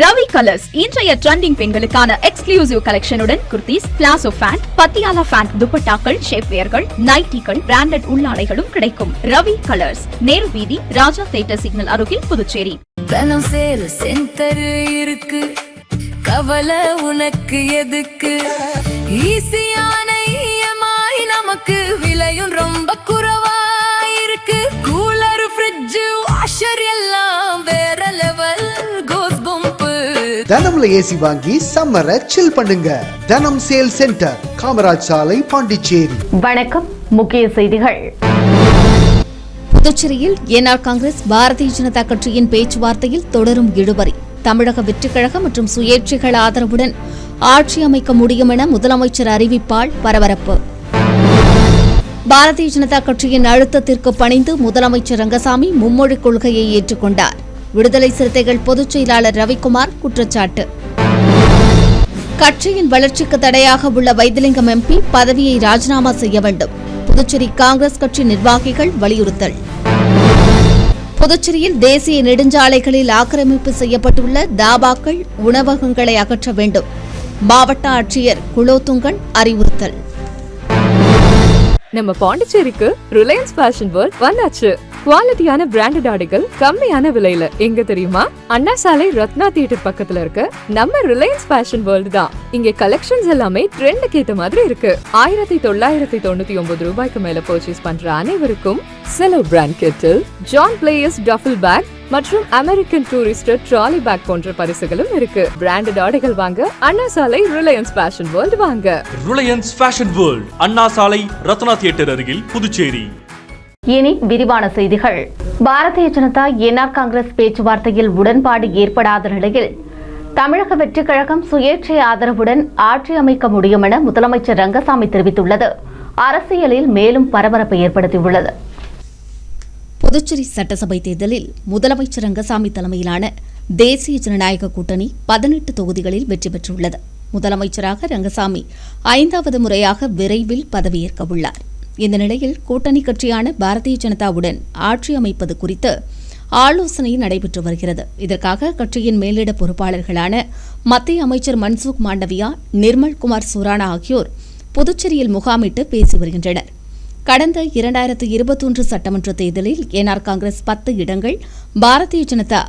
Ravi colours இன்றைய trending பெண்களுக்கான exclusive கலெக்ஷனுடன் kurtis, palazzo pant, Patiala pant, துப்பட்டாக்கள், ஷேப்வேர்கள், நைட்டிகள், பிராண்டட் உள்ளாடைகளும் கிடைக்கும். ரவி கலர்ஸ், நேரு வீதி, ராஜா தியேட்டர் சிக்னல் அருகில், புதுச்சேரி. இருக்கு கவலை உனக்கு எதுக்கு? ஈஸியான இஎம்ஐ நமக்கு விலையும் ரொம்ப குறைவா இருக்கு. கூலர், ஃப்ரிட்ஜ், வாஷர் எல்லாம் வேற லெவல். கோஸ் பம்ப் தனம்ல ஏசி வாங்கி சம்மரை சில் பண்ணுங்க. தனம் சேல் சென்டர், காமராஜ் சாலை, பாண்டிச்சேரி. வணக்கம். முக்கிய செய்திகள். புதுச்சேரியில் என்ஆர் காங்கிரஸ் பாரதிய ஜனதா கட்சியின் பேச்சுவார்த்தையில் தொடரும் இழுபறி. தமிழக வெற்றிக் கழகம் மற்றும் சுயேட்சைகள் ஆதரவுடன் ஆட்சி அமைக்க முடியும் என முதலமைச்சர் அறிவிப்பால் பரபரப்பு. பாரதிய ஜனதா கட்சியின் அழுத்தத்திற்கு பணிந்து முதலமைச்சர் ரங்கசாமி மும்மொழிக் கொள்கையை ஏற்றுக்கொண்டார். விடுதலை சிறுத்தைகள் பொதுச் செயலாளர் ரவிக்குமார் குற்றச்சாட்டு. கட்சியின் வளர்ச்சிக்கு தடையாக உள்ள வைத்திலிங்கம் எம்பி பதவியை ராஜினாமா செய்ய வேண்டும். புதுச்சேரி காங்கிரஸ் கட்சி நிர்வாகிகள் வலியுறுத்தல். புதுச்சேரியில் தேசிய நெடுஞ்சாலைகளில் ஆக்கிரமிப்பு செய்யப்பட்டுள்ள தாபாக்கள், உணவகங்களை அகற்ற வேண்டும். மாவட்ட ஆட்சியர் குலோத்துங்கன் அறிவுறுத்தல். நம்ம பாண்டிச்சேரிக்கு ரிலையன்ஸ் ஃபேஷன் வேர்ல்ட் வந்தாச்சு. குவாலிட்டியான பிராண்டட் ஆடைகள் கம்மியான விலையில. எங்க தெரியுமா? அண்ணா சாலை, ரத்னா தியேட்டர் பக்கத்துல இருக்க நம்ம ரிலையன்ஸ் ஃபேஷன் வேர்ல்ட் தான். இங்க கலெக்ஷன்ஸ் எல்லாமே ட்ரெண்டுக்கு ஏத்த மாதிரி இருக்கு. 1999 ரூபாய்க்கு மேல பர்ச்சேஸ் பண்ற அனைவருக்கும் Cello brand kettle, John Players duffel bag மற்றும் அமெரிக்கன் டூரிஸ்டர் ட்ராலி பேக் போன்ற பரிசுகளும் இருக்கு. பிராண்டட் ஆடைகள் வாங்க Anna Salai Reliance Fashion World வாங்க. Reliance Fashion World, Anna Salai, Ratna theatre அருகில், புதுச்சேரி. இனி விரிவான செய்திகள். பாரதிய ஜனதா என்ஆர் காங்கிரஸ் பேச்சுவார்த்தையில் உடன்பாடு ஏற்படாத நிலையில் தமிழக வெற்றிக் கழகம் சுயேட்சை ஆதரவுடன் ஆட்சி அமைக்க முடியும் என முதலமைச்சர் ரங்கசாமி தெரிவித்துள்ளது அரசியலில் மேலும் பரபரப்பை ஏற்படுத்தியுள்ளது. புதுச்சேரி சட்டசபை தேர்தலில் முதலமைச்சர் ரங்கசாமி தலைமையிலான தேசிய ஜனநாயக கூட்டணி 18 தொகுதிகளில் வெற்றி பெற்றுள்ளது. முதலமைச்சராக ரங்கசாமி 5வது முறையாக விரைவில் பதவியேற்க உள்ளார். இந்த நிலையில் கூட்டணி கட்சியான பாரதிய ஜனதாவுடன் ஆட்சி அமைப்பது குறித்து ஆலோசனை நடைபெற்று வருகிறது. இதற்காக கட்சியின் மேலிட பொறுப்பாளர்களான மத்திய அமைச்சர் மன்சுக் மாண்டவியா, நிர்மல்குமார் சுரானா ஆகியோர் புதுச்சேரியில் முகாமிட்டு பேசி வருகின்றனர். கடந்த 2021 சட்டமன்ற தேர்தலில் என்ஆர் காங்கிரஸ் 10 இடங்கள், பாரதிய ஜனதா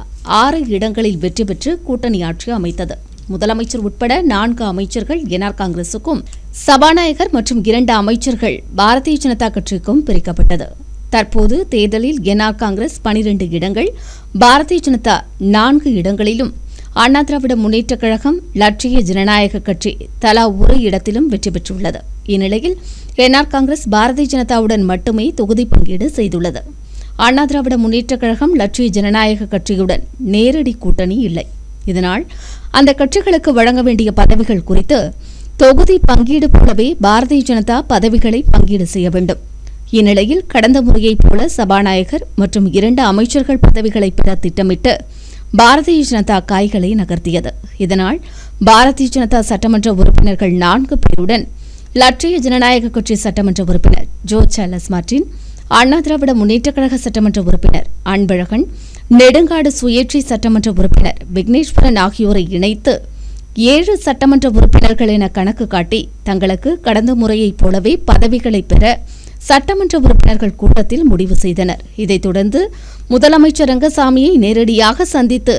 6 இடங்களில் வெற்றி பெற்று கூட்டணி ஆட்சி அமைத்தது. முதலமைச்சர் உட்பட 4 அமைச்சர்கள் என்ஆர் காங்கிரசுக்கும், சபாநாயகர் மற்றும் 2 அமைச்சர்கள் பாரதிய ஜனதா கட்சிக்கும் பிரிக்கப்பட்டது. தற்போது தேர்தலில் என்ஆர் காங்கிரஸ் 12 இடங்கள், பாரதிய ஜனதா 4 இடங்களிலும், அண்ணா திராவிட முன்னேற்றக் கழகம், லட்சிய ஜனநாயக கட்சி தலா ஒரு இடத்திலும் வெற்றி பெற்றுள்ளது. இந்நிலையில் என்ஆர் காங்கிரஸ் பாரதிய ஜனதாவுடன் மட்டுமே தொகுதி பங்கீடு செய்துள்ளது. அண்ணா திராவிட முன்னேற்றக் கழகம், லட்சிய ஜனநாயக கட்சியுடன் நேரடி கூட்டணி இல்லை. இதனால் அந்த கட்சிகளுக்கு வழங்க வேண்டிய பதவிகள் குறித்து தொகுதி பங்கீடு போலவே பாரதிய ஜனதா பதவிகளை பங்கீடு செய்ய வேண்டும். இந்நிலையில் கடந்த முறையைப் போல சபாநாயகர் மற்றும் 2 அமைச்சர்கள் பதவிகளை பெற திட்டமிட்டு பாரதிய ஜனதா காய்களை நகர்த்தியது. இதனால் பாரதிய ஜனதா சட்டமன்ற உறுப்பினர்கள் 4 பேருடன் லட்சிய ஜனநாயக கட்சி சட்டமன்ற உறுப்பினர் Joe Charles Martin, Anna Dravida முன்னேற்றக் கழக சட்டமன்ற உறுப்பினர் அன்பழகன், நெடுங்காடு சுயேட்சை சட்டமன்ற உறுப்பினர் விக்னேஸ்வரன் ஆகியோரை இணைத்து 7 சட்டமன்ற உறுப்பினர்கள் என கணக்கு காட்டி தங்களுக்கு கடந்த முறையைப் போலவே பதவிகளை பெற சட்டமன்ற உறுப்பினர்கள் கூட்டத்தில் முடிவு செய்தனர். இதைத் தொடர்ந்து முதலமைச்சர் ரங்கசாமியை நேரடியாக சந்தித்து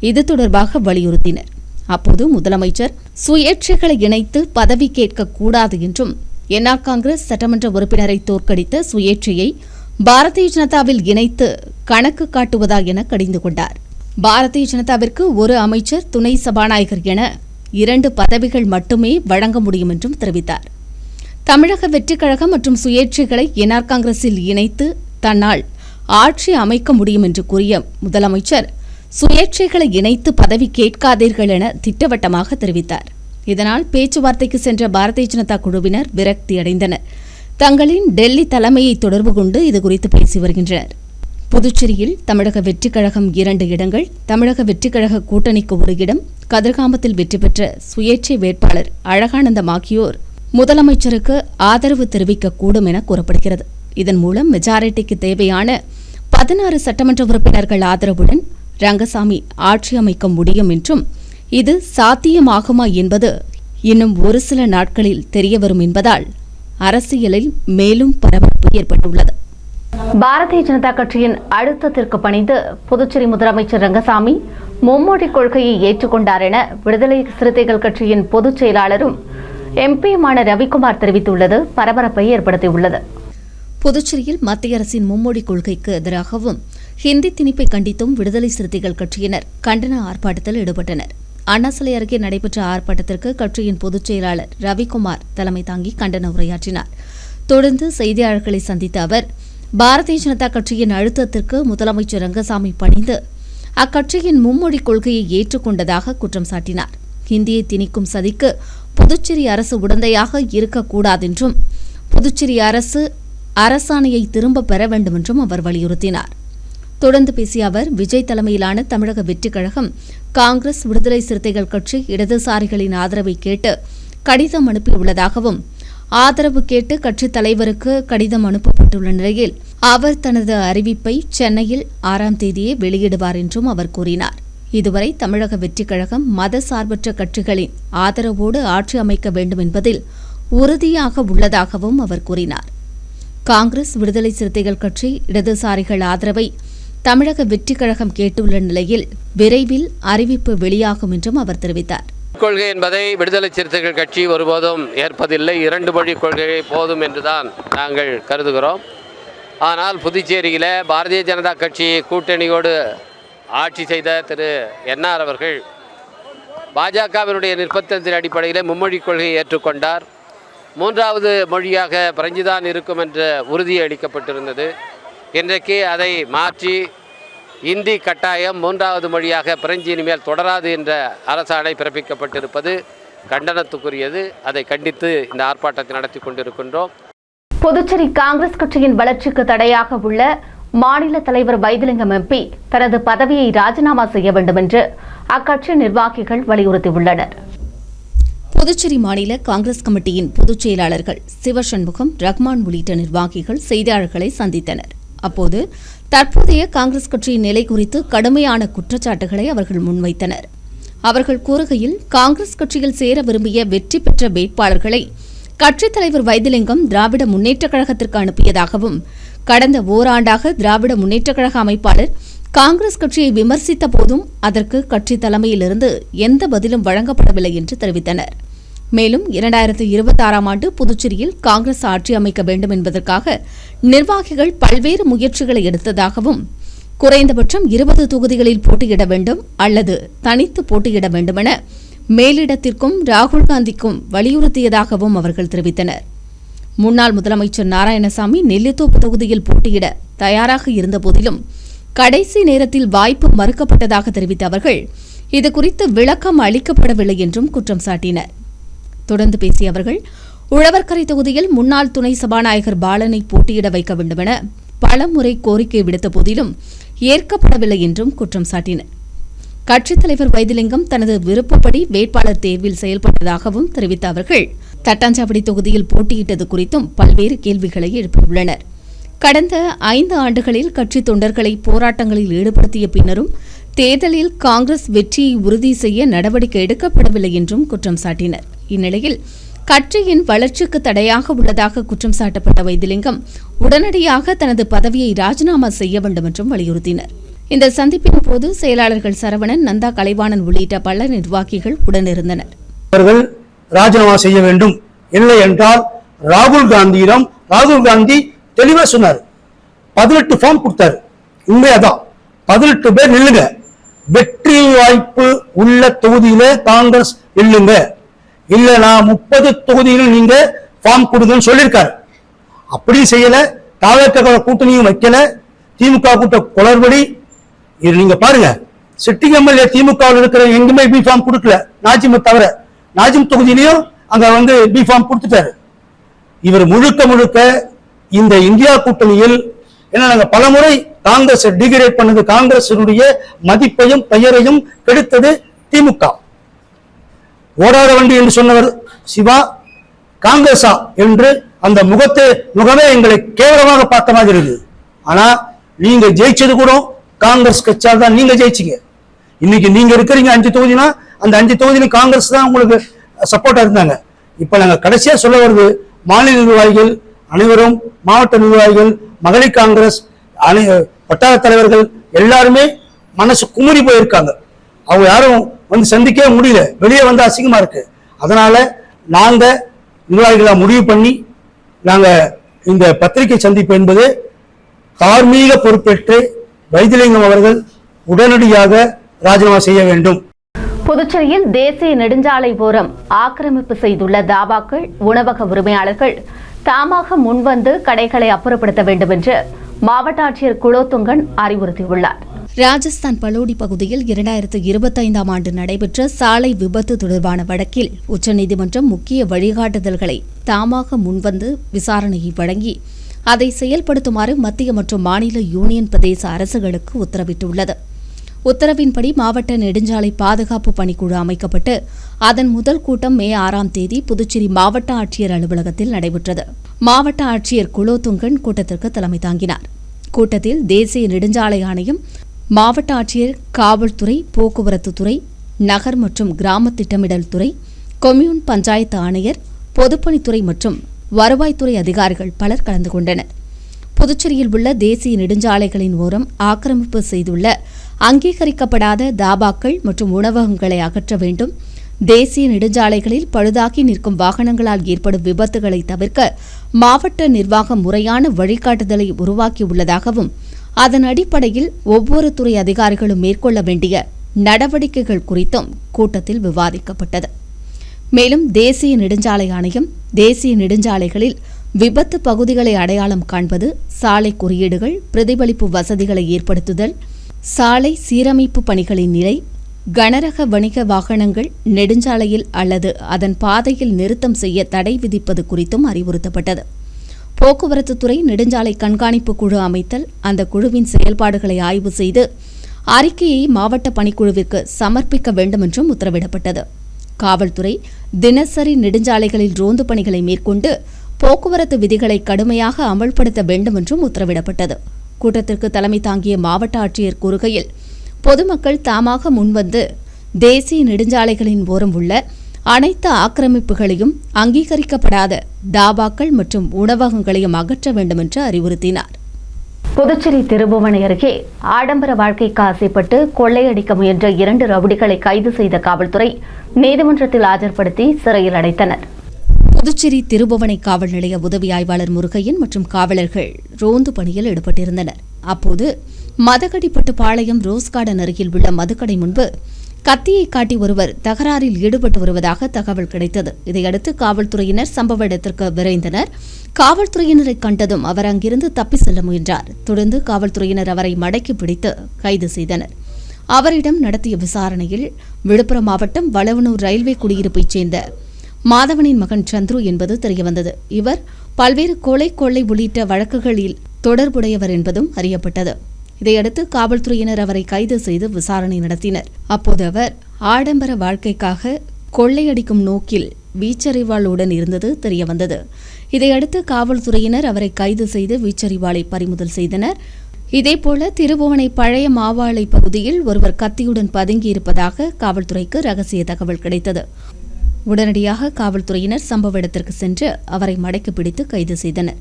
இது தொடர்பாக வலியுறுத்தினர். அப்போது முதலமைச்சர் சுயேட்சைகளை இணைத்து பதவி கேட்கக்கூடாது என்றும், என்ஆர் காங்கிரஸ் சட்டமன்ற உறுப்பினரை தோற்கடித்த சுயேட்சையை பாரதிய ஜனதாவில் இணைத்து கணக்கு காட்டுவதா என கடிந்து கொண்டார். பாரதிய ஜனதாவிற்கு 1 அமைச்சர், துணை சபாநாயகர் என 2 பதவிகள் மட்டுமே வழங்க முடியும் என்றும் தெரிவித்தார். தமிழக வெற்றிக் கழகம் மற்றும் சுயேட்சைகளை என்ஆர் காங்கிரஸில் இணைத்து தன்னால் ஆட்சி அமைக்க முடியும் என்று கூறிய முதலமைச்சர், சுயேட்சைகளை இணைத்து பதவி கேட்காதீர்கள் என திட்டவட்டமாக தெரிவித்தார். இதனால் பேச்சுவார்த்தைக்கு சென்ற பாரதிய ஜனதா குழுவினர் விரக்தியடைந்தனர். தங்களின் டெல்லி தலைமையை தொடர்பு கொண்டு இதுகுறித்து பேசி வருகின்றனர். புதுச்சேரியில் தமிழக வெற்றிக் கழகம் 2 இடங்கள், தமிழக வெற்றிக் கழக கூட்டணிக்கு 1 இடம், கதிர்காமத்தில் வெற்றி பெற்ற சுயேட்சை வேட்பாளர் அழகானந்தம் ஆகியோர் முதலமைச்சருக்கு ஆதரவு தெரிவிக்கக்கூடும் என கூறப்படுகிறது. இதன் மூலம் மெஜாரிட்டிக்கு தேவையான 16 சட்டமன்ற உறுப்பினர்கள் ஆதரவுடன் ரங்கசாமி ஆட்சி அமைக்க முடியும் என்றும் இது சாத்தியமாகுமா என்பது இன்னும் ஒரு சில நாட்களில் தெரியவரும் என்பதால் அரசியலில் மேலும் பரபரப்பு ஏற்பட்டுள்ளது. பாரதிய ஜனதா கட்சியின் அழுத்தத்திற்கு பணிந்து புதுச்சேரி முதலமைச்சர் ரங்கசாமி மும்மொழி கொள்கையை ஏற்றுக்கொண்டார் என விடுதலை சிறுத்தைகள் கட்சியின் பொதுச் செயலாளரும் எம்பியுமான ரவிக்குமார் தெரிவித்துள்ளது பரபரப்பை ஏற்படுத்தியுள்ளது. புதுச்சேரியில் மத்திய அரசின் மும்மொழி கொள்கைக்கு எதிராகவும் ஹிந்தி திணிப்பை கண்டித்தும் விடுதலை சிறுத்தைகள் கட்சியினர் கண்டன ஆர்ப்பாட்டத்தில் ஈடுபட்டனர். அண்ணா சிலை அருகே நடைபெற்ற ஆர்ப்பாட்டத்திற்கு கட்சியின் பொதுச் செயலாளர் ரவிக்குமார் தலைமை தாங்கி கண்டன உரையாற்றினார். தொடர்ந்து செய்தியாளர்களை சந்தித்த அவர் பாரதிய ஜனதா கட்சியின் அழுத்தத்திற்கு முதலமைச்சர் ரங்கசாமி பணிந்து அக்கட்சியின் மும்மொழி கொள்கையை ஏற்றுக்கொண்டதாக குற்றம் சாட்டினார். ஹிந்தியை திணிக்கும் சதிக்கு புதுச்சேரி அரசு உடந்தையாக இருக்கக்கூடாதென்றும் புதுச்சேரி அரசு அரசாணையை திரும்ப பெற வேண்டும் என்றும் அவர் வலியுறுத்தினார். தொடர்ந்து பேசிய அவர் விஜய் தலைமையிலான தமிழக வெற்றிக் கழகம் காங்கிரஸ் விடுதலை சிறுத்தைகள் கட்சி இடதுசாரிகளின் ஆதரவை கேட்டு கடிதம் அனுப்பியுள்ளதாகவும் ஆதரவு கேட்டு கட்சித் தலைவருக்கு கடிதம் அனுப்பப்பட்டுள்ள நிலையில் அவர் தனது அறிவிப்பை சென்னையில் 6ஆம் தேதியே வெளியிடுவார் என்றும் அவர் கூறினார். இதுவரை தமிழக வெற்றிக் கழகம் மத சார்பற்ற கட்சிகளின் ஆதரவோடு ஆட்சி அமைக்க வேண்டும் என்பதில் உறுதியாக உள்ளதாகவும் அவர் கூறினார். காங்கிரஸ் விடுதலை சிறுத்தைகள் கட்சி இடதுசாரிகள் ஆதரவை தமிழக வெற்றிக் கழகம் கேட்டுள்ள நிலையில் விரைவில் அறிவிப்பு வெளியாகும் என்றும் அவர் தெரிவித்தார். கொள்கை என்பதை விடுதலை சிறுத்தைகள் கட்சி ஒருபோதும் ஏற்பதில்லை. 2 மொழி கொள்கை போதும் என்றுதான் நாங்கள் கருதுகிறோம். ஆனால் புதுச்சேரியில் பாரதிய ஜனதா கட்சி கூட்டணியோடு ஆட்சி செய்த திரு என்ஆர் அவர்கள் பாஜகவினுடைய நிர்பந்தத்தின் அடிப்படையில் மும்மொழி கொள்கையை ஏற்றுக்கொண்டார். 3வது மொழியாக பிரெஞ்சுதான் இருக்கும் என்ற உறுதி அளிக்கப்பட்டிருந்தது. இன்றைக்கு அதை மாற்றி இந்தி கட்டாயம் 3வது மொழியாக பிரெஞ்சு இனிமேல் தொடராது என்ற அரசாணை பிறப்பிக்கப்பட்டிருப்பது கண்டனத்துக்குரியது. அதை கண்டித்து இந்த ஆர்ப்பாட்டத்தை நடத்தி கொண்டிருக்கின்றோம். புதுச்சேரி காங்கிரஸ் கட்சியின் வளர்ச்சிக்கு தடையாக உள்ள மாநில தலைவர் வைத்திலிங்கம் எம்பி தனது பதவியை ராஜினாமா செய்ய வேண்டும் என்று அக்கட்சி நிர்வாகிகள் வலியுறுத்தியுள்ளனர். புதுச்சேரி மாநில காங்கிரஸ் கமிட்டியின் பொதுச் செயலாளர்கள் சிவசண்முகம், ரஹ்மான் உள்ளிட்ட நிர்வாகிகள் செய்தியாளர்களை சந்தித்தனர். அப்போது தற்போதைய காங்கிரஸ் கட்சியின் நிலை குறித்து கடுமையான குற்றச்சாட்டுகளை அவர்கள் முன்வைத்தனர். அவர்கள் கூறுகையில் காங்கிரஸ் கட்சியில் சேர விரும்பிய வெற்றி பெற்ற வேட்பாளர்களை கட்சித் தலைவர் வைத்திலிங்கம் திராவிட முன்னேற்றக் கழகத்திற்கு அனுப்பியதாகவும் கடந்த ஓராண்டாக திராவிட முன்னேற்றக் கழக அமைப்பாளர் காங்கிரஸ் கட்சியை விமர்சித்த போதும் அதற்கு கட்சி தலைமையிலிருந்து எந்த பதிலும் வழங்கப்படவில்லை என்று தெரிவித்தனர். மேலும் 2026ஆம் ஆண்டு புதுச்சேரியில் காங்கிரஸ் ஆட்சி அமைக்க வேண்டும் என்பதற்காக நிர்வாகிகள் பல்வேறு முயற்சிகளை எடுத்ததாகவும் குறைந்தபட்சம் 20 தொகுதிகளில் போட்டியிட வேண்டும் அல்லது தனித்து போட்டியிட வேண்டுமென மேலிடத்திற்கும் ராகுல் காந்திக்கும் வலியுறுத்தியதாகவும் அவர்கள் தெரிவித்தனர். முன்னாள் முதலமைச்சர் நாராயணசாமி நெல்லித்தோப்பு தொகுதியில் போட்டியிட தயாராக இருந்தபோதிலும் கடைசி நேரத்தில் வாய்ப்பு மறுக்கப்பட்டதாக தெரிவித்த அவர்கள் இதுகுறித்து விளக்கம் அளிக்கப்படவில்லை என்றும் குற்றம் சாட்டினர். தொடர்ந்து பேசிய அவர்கள் உழவர்கரை தொகுதியில் முன்னாள் துணை சபாநாயகர் பாலனை போட்டியிட வைக்க வேண்டுமென பலமுறை கோரிக்கை விடுத்த போதிலும் ஏற்கப்படவில்லை என்றும் குற்றம் சாட்டினர். கட்சித் தலைவர் வைத்திலிங்கம் தனது விருப்பப்படி வேட்பாளர் தேர்வில் செயல்பட்டதாகவும் தெரிவித்த அவர்கள் தட்டாஞ்சாவடி தொகுதியில் போட்டியிட்டது குறித்தும் பல்வேறு கேள்விகளை எழுப்பியுள்ளனர். கடந்த 5 ஆண்டுகளில் கட்சி தொண்டர்களை போராட்டங்களில் ஈடுபடுத்திய பின்னரும் தேர்தலில் காங்கிரஸ் வெற்றியை உறுதி செய்ய நடவடிக்கை எடுக்கப்படவில்லை என்றும் குற்றம் சாட்டினர். இந்நிலையில் கட்சியின் வளர்ச்சிக்கு தடையாக உள்ளதாக குற்றம் சாட்டப்பட்ட வைத்திலிங்கம் உடனடியாக தனது பதவியை ராஜினாமா செய்ய வேண்டும் என்றும் வலியுறுத்தினர். இந்த சந்திப்பின் போது செயலாளர்கள் சரவணன், நந்தா கலைவாணன் உள்ளிட்ட பல நிர்வாகிகள் உடனிருந்தனர். அவர்கள் ராஜினாமா செய்ய வேண்டும், இல்லை என்றால் ராகுல் காந்தி தெளிவா சொன்னார். 18 ஃபார்ம் கொடுத்தாரு. உண்மையாதான் 18 பேர் நில்லுங்க, வெற்றி வாய்ப்பு உள்ள தொகுதியில காங்கிரஸ் நில்லுங்க, இல்லனா 30 தொகுதியிலும் நீங்க ஃபார்ம் கொடுங்கன்னு சொல்லியிருக்காரு. அப்படி செய்யல. தாவேக கூட்டணியும் வைக்கல. திமுக கூட்ட குளறுபடி. இது நீங்க பாருங்க, சிட்டிங் எம்எல்ஏ திமுக இருக்கிற எங்குமே பி ஃபார்ம் கொடுக்கல, நாஜிம் தவிர. நாஜிம் தொகுதியிலையும் அங்க பி ஃபார்ம் கொடுத்துட்டாரு. இவர் முழுக்க இந்த இந்தியா கூட்டணியில் நாங்க பலமுறை காங்கிரஸ் டிகிரேட் பண்ணது, காங்கிரசினுடைய மதிப்பையும் பெயரையும் கெடுத்தது திமுக. ஓடாத வண்டி என்று சொன்னவர் சிவா, காங்கிரஸா என்று அந்த முகமே எங்களை கேவலமாக பார்த்த மாதிரி இருக்கு. ஆனா நீங்க ஜெயிச்சது கூட காங்கிரஸ் கட்சியால் தான் நீங்க ஜெயிச்சீங்க. இன்னைக்கு நீங்க இருக்கிறீங்க 5 தொகுதினா அந்த 5 தொகுதியிலும் காங்கிரஸ் தான் உங்களுக்கு சப்போர்ட்டா இருந்தாங்க. இப்ப நாங்க கடைசியா சொல்ல வருது, மாநில நிர்வாகிகள் அனைவரும், மாவட்ட நிர்வாகிகள், மகளிர் காங்கிரஸ் வட்டார தலைவர்கள் எல்லாருமே மனசு குமுறி போயிருக்காங்க. அவங்க யாரும் வந்து சந்திக்கவே முடியல, வெளியே வந்து அசிங்கமா இருக்கு. அதனால நாங்க நிர்வாகிகளா முடிவு பண்ணி நாங்க இந்த பத்திரிகை சந்திப்பு என்பது தார்மீக பொறுப்பேற்று வைத்திலிங்கம் அவர்கள் உடனடியாக ராஜினாமா செய்ய வேண்டும். புதுச்சேரியில் தேசிய நெடுஞ்சாலை ஓரம் ஆக்கிரமிப்பு செய்துள்ள தாபாக்கள், உணவக உரிமையாளர்கள் தாமாக முன்வந்து கடைகளை அப்புறப்படுத்த வேண்டும் என்று மாவட்ட ஆட்சியர் குலோத்துங்கன் அறிவுறுத்தியுள்ளார். ராஜஸ்தான் பலோடி பகுதியில் 2025ஆம் ஆண்டு நடைபெற்ற சாலை விபத்து தொடர்பான வழக்கில் உச்சநீதிமன்றம் முக்கிய வழிகாட்டுதல்களை தாமாக முன்வந்து விசாரணையை வழங்கி அதை செயல்படுத்துமாறு மத்திய மற்றும் மாநில யூனியன் பிரதேச அரசுகளுக்கு உத்தரவிட்டுள்ளது. உத்தரவின்படி மாவட்ட நெடுஞ்சாலை பாதுகாப்பு பணிக்குழு அமைக்கப்பட்டு அதன் முதல் கூட்டம் மே 6ஆம் தேதி புதுச்சேரி மாவட்ட ஆட்சியர் அலுவலகத்தில் நடைபெற்றது. மாவட்ட ஆட்சியர் குலோத்துங்கன் கூட்டத்திற்கு தலைமை தாங்கினார். கூட்டத்தில் தேசிய நெடுஞ்சாலை ஆணையம், மாவட்ட ஆட்சியர், காவல்துறை, போக்குவரத்து துறை, நகர் மற்றும் கிராம திட்டமிடல் துறை, கொம்யூன் பஞ்சாயத்து ஆணையர், பொதுப்பணித்துறை மற்றும் வருவாய்த்துறை அதிகாரிகள் பலர் கலந்து கொண்டனர். புதுச்சேரியில் உள்ள தேசிய நெடுஞ்சாலைகளின் ஓரம் ஆக்கிரமிப்பு செய்துள்ள அங்கீகரிக்கப்படாத தாபாக்கள் மற்றும் உணவகங்களை அகற்ற வேண்டும், தேசிய நெடுஞ்சாலைகளில் பழுதாகி நிற்கும் வாகனங்களால் ஏற்படும் விபத்துகளை தவிர்க்க மாவட்ட நிர்வாகம் முறையான வழிகாட்டுதலை உருவாக்கியுள்ளதாகவும் அதன் அடிப்படையில் ஒவ்வொரு துறை அதிகாரிகளும் மேற்கொள்ள வேண்டிய நடவடிக்கைகள் குறித்தும் கூட்டத்தில் விவாதிக்கப்பட்டது. மேலும் தேசிய நெடுஞ்சாலை ஆணையம் தேசிய நெடுஞ்சாலைகளில் விபத்து பகுதிகளை அடையாளம் காண்பது, சாலை குறியீடுகள், பிரதிபலிப்பு வசதிகளை ஏற்படுத்துதல், சாலை சீரமைப்பு பணிகளின் நிலை, கனரக வணிக வாகனங்கள் நெடுஞ்சாலையில் அல்லது அதன் பாதையில் நிறுத்தம் செய்ய தடை விதிப்பது குறித்தும் அறிவுறுத்தப்பட்டது. போக்குவரத்து துறை நெடுஞ்சாலை கண்காணிப்பு குழு அமைத்தல், அந்த குழுவின் செயல்பாடுகளை ஆய்வு செய்து அறிக்கையை மாவட்ட பணிக்குழுவிற்கு சமர்ப்பிக்க வேண்டும் என்றும் உத்தரவிடப்பட்டது. காவல்துறை தினசரி நெடுஞ்சாலைகளில் ரோந்து பணிகளை மேற்கொண்டு போக்குவரத்து விதிகளை கடுமையாக அமல்படுத்த வேண்டும் என்றும் உத்தரவிடப்பட்டது. கூட்டத்திற்கு தலைமை தாங்கிய மாவட்ட ஆட்சியர் கூறுகையில், பொதுமக்கள் தாமாக முன்வந்து தேசிய நெடுஞ்சாலைகளின் ஓரம் உள்ள அனைத்து ஆக்கிரமிப்புகளையும் அங்கீகரிக்கப்படாத தாபாக்கள் மற்றும் உணவகங்களையும் அகற்ற வேண்டும் என்று அறிவுறுத்தினார். புதுச்சேரி திருபுவனை அருகே ஆடம்பர வாழ்க்கைக்கு ஆசைப்பட்டு கொள்ளையடிக்க முயன்ற 2 ரவுடிகளை கைது செய்த காவல்துறை நீதிமன்றத்தில் ஆஜர்படுத்தி சிறையில் அடைத்தனர். புதுச்சேரி திருபுவனை காவல் நிலைய உதவி ஆய்வாளர் முருகையன் மற்றும் காவலர்கள் ரோந்து பணியில் ஈடுபட்டிருந்தனர். அப்போது மதகடிப்பட்டு பாளையம் ரோஸ் கார்டன் அருகில் உள்ள மதுக்கடை முன்பு கத்தியை காட்டி ஒருவர் தகராறில் ஈடுபட்டு வருவதாக தகவல் கிடைத்தது. இதையடுத்து காவல்துறையினர் சம்பவ இடத்திற்கு விரைந்தனர். காவல்துறையினரை கண்டதும் அவர் அங்கிருந்து தப்பி செல்ல முயன்றார். தொடர்ந்து காவல்துறையினர் அவரை மடக்கி பிடித்து கைது செய்தனர். அவரிடம் நடத்திய விசாரணையில் விழுப்புரம் மாவட்டம் வளவனூர் ரயில்வே குடியிருப்பைச் சேர்ந்த மாதவனின் மகன் சந்துரு என்பது தெரியவந்தது. இவர் பல்வேறு கொள்ளை உள்ளிட்ட வழக்குகளில் தொடர்புடையவர் என்பதும் அறியப்பட்டது. இதையடுத்து காவல்துறையினர் அவரை கைது செய்து விசாரணை நடத்தினர். அப்போது அவர் ஆடம்பர வாழ்க்கைக்காக கொள்ளையடிக்கும் நோக்கில் வீச்சறிவாளுடன் இருந்தது தெரியவந்தது. இதையடுத்து காவல்துறையினர் அவரை கைது செய்து வீச்சறிவாளை பறிமுதல் செய்தனர். இதேபோல திருபுவனை பழைய மாவாளை பகுதியில் ஒருவர் கத்தியுடன் பதுங்கியிருப்பதாக காவல்துறைக்கு ரகசிய தகவல் கிடைத்தது. உடனடியாக காவல்துறையினர் சம்பவ இடத்திற்கு சென்று அவரை மடக்கி பிடித்து கைது செய்தனர்.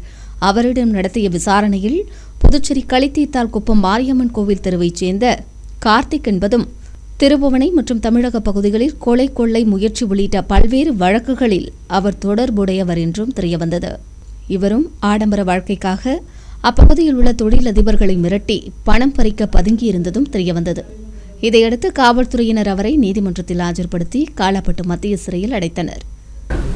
அவரிடம் நடத்திய விசாரணையில் புதுச்சேரி களித்தீத்தால் குப்பம் மாரியம்மன் கோவில் தெருவைச் சேர்ந்த கார்த்திக் என்பதும் திருபுவனை மற்றும் தமிழக பகுதிகளில் கொள்ளை முயற்சி உள்ளிட்ட பல்வேறு வழக்குகளில் அவர் தொடர்புடையவர் என்றும் தெரியவந்தது. இவரும் ஆடம்பர வாழ்க்கைக்காக அப்பகுதியில் உள்ள தொழிலதிபர்களை மிரட்டி பணம் பறிக்க பதுங்கியிருந்ததும் தெரியவந்தது. இதையடுத்து காவல்துறையினர் அவரை நீதிமன்றத்தில் ஆஜர்படுத்தி காலாப்பட்டு மத்திய சிறையில் அடைத்தனர்.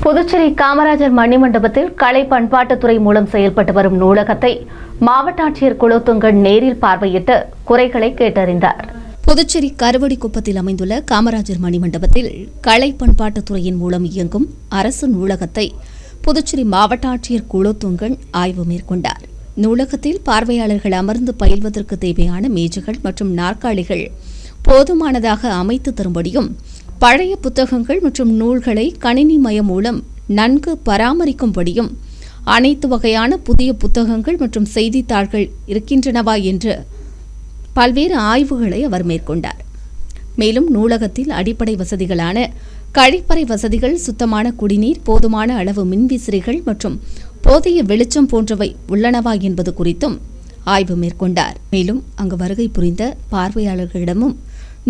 புதுச்சேரி காமராஜர் மணிமண்டபத்தில் கலை பண்பாட்டுத்துறை மூலம் செயல்பட்டு வரும் நூலகத்தை மாவட்ட ஆட்சியர் குலோத்துங்கன் நேரில் பார்வையிட்டு குறைகளை கேட்டறிந்தார். புதுச்சேரி கருவடிக்குப்பத்தில் அமைந்துள்ள காமராஜர் மணிமண்டபத்தில் கலை பண்பாட்டுத்துறையின் மூலம் இயங்கும் அரசு நூலகத்தை புதுச்சேரி மாவட்ட ஆட்சியர் குலோத்துங்கன் ஆய்வு மேற்கொண்டார். நூலகத்தில் பார்வையாளர்கள் அமர்ந்து பயில்வதற்கு தேவையான மேஜைகள் மற்றும் நாற்காலிகள் போதுமானதாக அமைத்து தரும்படியும், பழைய புத்தகங்கள் மற்றும் நூல்களை கணினி மயம் மூலம் நன்கு பராமரிக்கும்படியும், அனைத்து வகையான புதிய புத்தகங்கள் மற்றும் செய்தித்தாள்கள் இருக்கின்றனவா என்று பல்வேறு ஆய்வுகளை அவர் மேற்கொண்டார். மேலும் நூலகத்தில் அடிப்படை வசதிகளான கழிப்பறை வசதிகள், சுத்தமான குடிநீர், போதுமான அளவு மின்விசிறிகள் மற்றும் போதிய வெளிச்சம் போன்றவை உள்ளனவா என்பது குறித்தும் ஆய்வு மேற்கொண்டார். மேலும் அங்கு வருகை புரிந்த பார்வையாளர்களிடமும்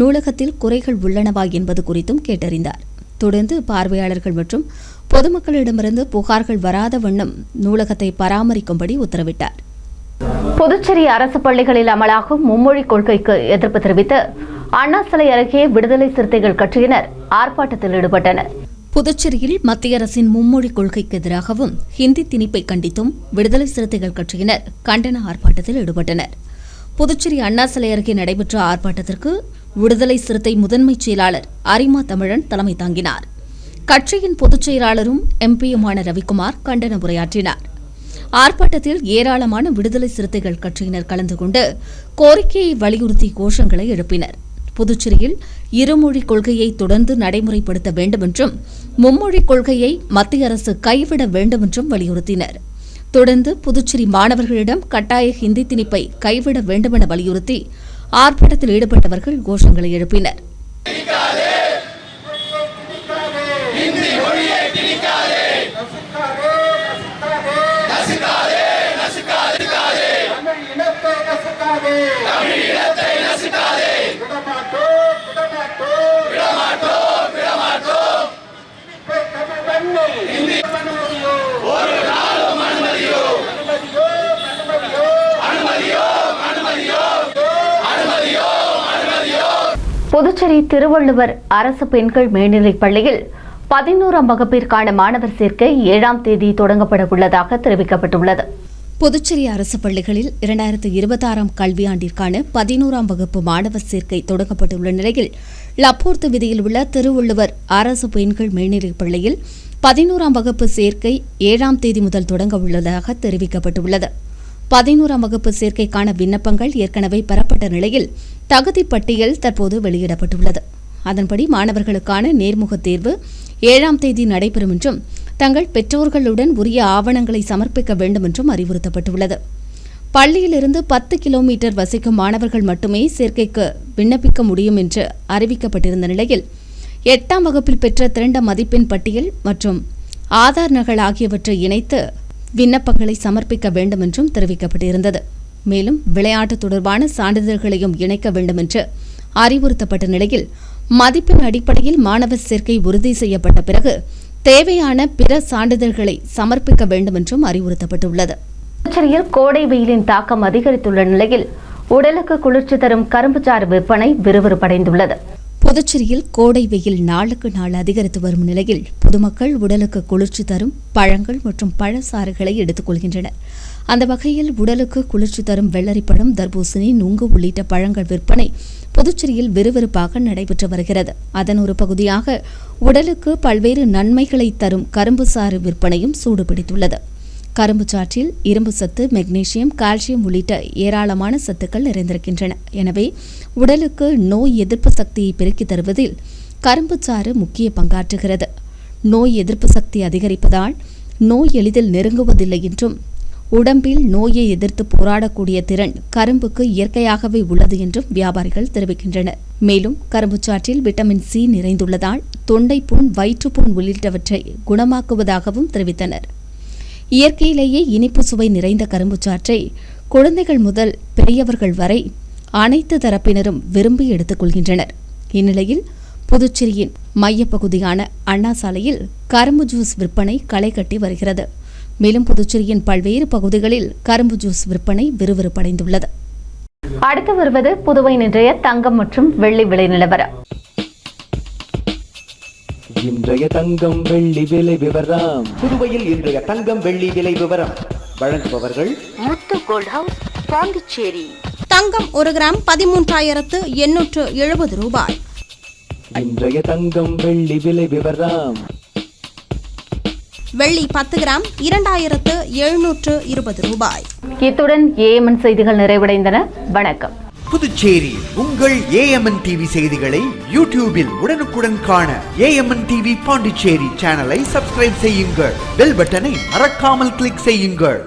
நூலகத்தில் குறைகள் உள்ளனவா என்பது குறித்தும் கேட்டறிந்தார். தொடர்ந்து பார்வையாளர்கள் மற்றும் பொதுமக்களிடமிருந்து புகார்கள் வராத வண்ணம் நூலகத்தை பராமரிக்கும்படி உத்தரவிட்டார். புதுச்சேரி அரசு பள்ளிகளில் அமலாகும் மும்மொழி கொள்கைக்கு எதிர்ப்பு தெரிவித்து அண்ணா சிலை அருகே விடுதலை சிறுத்தைகள் கட்சியினர் ஆர்ப்பாட்டத்தில் ஈடுபட்டனர். புதுச்சேரியில் மத்திய அரசின் மும்மொழி கொள்கைக்கு எதிராகவும் ஹிந்தி திணிப்பை கண்டித்தும் விடுதலை சிறுத்தைகள் கட்சியினர் கண்டன ஆர்ப்பாட்டத்தில் ஈடுபட்டனர். புதுச்சேரி அண்ணா சிலை அருகே நடைபெற்ற ஆர்ப்பாட்டத்திற்கு விடுதலை சிறுத்தை முதன்மைச் செயலாளர் அரிமா தமிழன் தலைமை தாங்கினார். கட்சியின் பொதுச் செயலாளரும் எம்பியுமான ரவிக்குமார் கண்டன உரையாற்றினார். ஆர்ப்பாட்டத்தில் ஏராளமான விடுதலை சிறுத்தைகள் கட்சியினர் கலந்து கொண்டு கோரிக்கையை வலியுறுத்தி கோஷங்களை எழுப்பினர். புதுச்சேரியில் இருமொழி கொள்கையை தொடர்ந்து நடைமுறைப்படுத்த வேண்டும் என்றும் மும்மொழி கொள்கையை மத்திய அரசு கைவிட வேண்டும் என்றும் வலியுறுத்தினர். தொடர்ந்து புதுச்சேரி மாணவர்களிடம் கட்டாய ஹிந்தி திணிப்பை கைவிட வேண்டுமென வலியுறுத்தி ஆர்ப்பாட்டத்தில் ஈடுபட்டவர்கள் கோஷங்களை எழுப்பினர். புதுச்சேரி திருவள்ளுவர் அரசு பெண்கள் மேல்நிலைப் பள்ளியில் 11ஆம் வகுப்பிற்கான மாணவர் சேர்க்கை 7ஆம் தேதி தொடங்கப்பட உள்ளதாக தெரிவிக்கப்பட்டுள்ளது. புதுச்சேரி அரசு பள்ளிகளில் 2026ஆம் கல்வியாண்டிற்கான 11ஆம் வகுப்பு மாணவர் சேர்க்கை தொடங்கப்பட்டுள்ள நிலையில் லப்போர்த்து வீதியில் உள்ள திருவள்ளுவர் அரசு பெண்கள் மேல்நிலைப் பள்ளியில் 11ஆம் வகுப்பு சேர்க்கை 7ஆம் தேதி முதல் தொடங்க உள்ளதாக தெரிவிக்கப்பட்டுள்ளது. 11ஆம் வகுப்பு சேர்க்கைக்கான விண்ணப்பங்கள் ஏற்கனவே பெறப்பட்ட நிலையில் தகுதி பட்டியல் தற்போது வெளியிடப்பட்டுள்ளது. அதன்படி மாணவர்களுக்கான நேர்முகத் தேர்வு 7ஆம் தேதி நடைபெறும் என்றும் தங்கள் பெற்றோர்களுடன் உரிய ஆவணங்களை சமர்ப்பிக்க வேண்டும் என்றும் அறிவுறுத்தப்பட்டுள்ளது. பள்ளியிலிருந்து 10 கிலோமீட்டர் வசிக்கும் மாணவர்கள் மட்டுமே சேர்க்கைக்கு விண்ணப்பிக்க முடியும் என்று அறிவிக்கப்பட்டிருந்த நிலையில் 8ஆம் வகுப்பில் பெற்ற திரண்ட மதிப்பெண் பட்டியல் மற்றும் ஆதார் நகல் ஆகியவற்றை இணைத்து விண்ணப்பங்களை சமர்ப்பிக்க வேண்டும் என்றும் தெரிவிக்கப்பட்டிருந்தது. மேலும் விளையாட்டு தொடர்பான சான்றிதழ்களையும் இணைக்க வேண்டும் என்று அறிவுறுத்தப்பட்ட நிலையில் மதிப்பெண் அடிப்படையில் மாணவர் சேர்க்கை உறுதி செய்யப்பட்ட பிறகு தேவையான பிற சான்றிதழ்களை சமர்ப்பிக்க வேண்டும் என்றும் அறிவுறுத்தப்பட்டுள்ளது. புதுச்சேரியில் கோடை வெயிலின் தாக்கம் அதிகரித்துள்ள நிலையில் உடலுக்கு குளிர்ச்சி தரும் கரும்புச்சாறு விற்பனை விறுவிறுப்படைந்துள்ளது. புதுச்சேரியில் கோடை வெயில் நாளுக்கு நாள் அதிகரித்து வரும் நிலையில் பொதுமக்கள் உடலுக்கு குளிர்ச்சி தரும் பழங்கள் மற்றும் பழச்சாறுகளை எடுத்துக் கொள்கின்றனர். அந்த வகையில் உடலுக்கு குளிர்ச்சி தரும் வெள்ளரிப்பழம், தர்பூசணி, நுங்கு உள்ளிட்ட பழங்கள் விற்பனை புதுச்சேரியில் விறுவிறுப்பாக நடைபெற்று வருகிறது. அதன் ஒரு பகுதியாக உடலுக்கு பல்வேறு நன்மைகளை தரும் கரும்பு சாறு விற்பனையும் சூடுபிடித்துள்ளது. கரும்பு சாற்றில் இரும்பு சத்து, மெக்னீசியம், கால்சியம் உள்ளிட்ட ஏராளமான சத்துக்கள் நிறைந்திருக்கின்றன. எனவே உடலுக்கு நோய் எதிர்ப்பு சக்தியை பெருக்கித் தருவதில் கரும்பு சாறு முக்கிய பங்காற்றுகிறது. நோய் எதிர்ப்பு சக்தி அதிகரிப்பதால் நோய் எளிதில் நெருங்குவதில்லை என்றும் உடம்பில் நோயை எதிர்த்து போராடக்கூடிய திறன் கரும்புக்கு இயற்கையாகவே உள்ளது என்றும் வியாபாரிகள் தெரிவிக்கின்றனர். மேலும் கரும்புச்சாற்றில் விட்டமின் சி நிறைந்துள்ளதால் தொண்டை புண், வயிற்றுப்புண் உள்ளிட்டவற்றை குணமாக்குவதாகவும் தெரிவித்தனர். இயற்கையிலேயே இனிப்பு சுவை நிறைந்த கரும்புச்சாற்றை குழந்தைகள் முதல் பெரியவர்கள் வரை அனைத்து தரப்பினரும் விரும்பி எடுத்துக் கொள்கின்றனர். இந்நிலையில் புதுச்சேரியின் மையப்பகுதியான அண்ணா சாலையில் கரும்பு ஜூஸ் விற்பனை களை கட்டி வருகிறது. மேலும் புதுச்சேரியின் பல்வேறு பகுதிகளில் கரும்பு ஜூஸ் விற்பனை விறுவிறுப்படைந்துள்ளது. அடுத்து வருவது புதுவை இன்றைய தங்கம் மற்றும் வெள்ளி விலை நிலவரம். இன்றைய தங்கம் வெள்ளி விலை விவரம். புதுவையில் இன்றைய தங்கம் வெள்ளி விலை விவரம் வழங்குபவர்கள் முத்து கோல்ட் ஹவுஸ், பாண்டிச்சேரி. தங்கம் 1 கிராம் 13,870 ரூபாய். இன்றைய தங்கம் வெள்ளி விலை விவரம். வெள்ளி 10 கிராம் 2,720 ரூபாய். இத்துடன் ஏஎம்என் செய்திகள் நிறைவடைந்தன. வணக்கம். புதுச்சேரி உங்கள் ஏஎம்என் டிவி செய்திகளை யூடியூபில் உடனுக்குடன் காண ஏஎம்என் டிவி பாண்டிச்சேரி சேனலை சப்ஸ்கிரைப் செய்யுங்கள். பெல் பட்டனை மறக்காமல் கிளிக் செய்யுங்கள்.